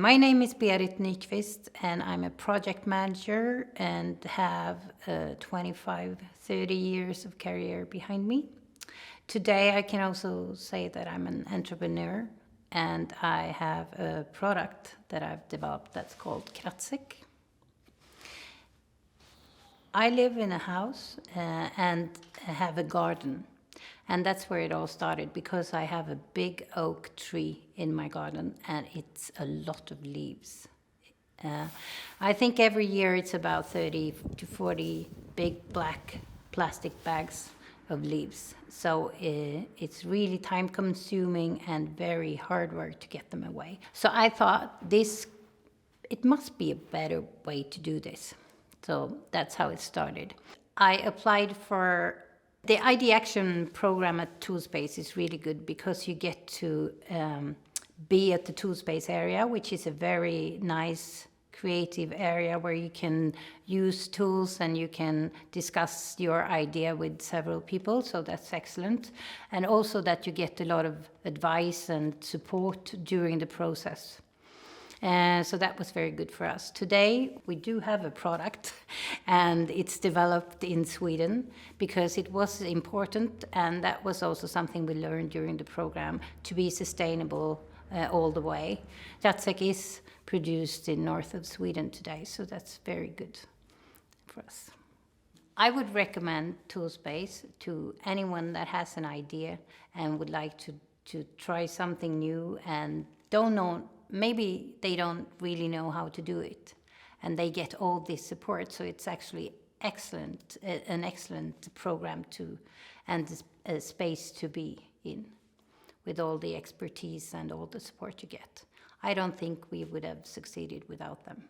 My name is Berit Nyqvist, and I'm a project manager and have 25, 30 years of career behind me. Today I can also say that I'm an entrepreneur, and I have a product that I've developed that's called Krattsäcken. I live in a house and have a garden. And that's where it all started, because I have a big oak tree in my garden and it's a lot of leaves. I think every year it's about 30 to 40 big black plastic bags of leaves. So it's really time consuming and very hard work to get them away. So I thought it must be a better way to do this. So that's how it started. I applied for the IdeAction program at Toolspace is really good because you get to be at the Toolspace area, which is a very nice creative area where you can use tools and you can discuss your idea with several people, so that's excellent. And also that you get a lot of advice and support during the process. So that was very good for us. Today, we do have a product, and it's developed in Sweden because it was important, and that was also something we learned during the program, to be sustainable all the way. Krattsäcken is produced in north of Sweden today, so that's very good for us. I would recommend Toolspace to anyone that has an idea and would like to try something new and don't know. Maybe they don't really know how to do it, and they get all this support. So it's actually excellent, an excellent program and a space to be in, with all the expertise and all the support you get. I don't think we would have succeeded without them.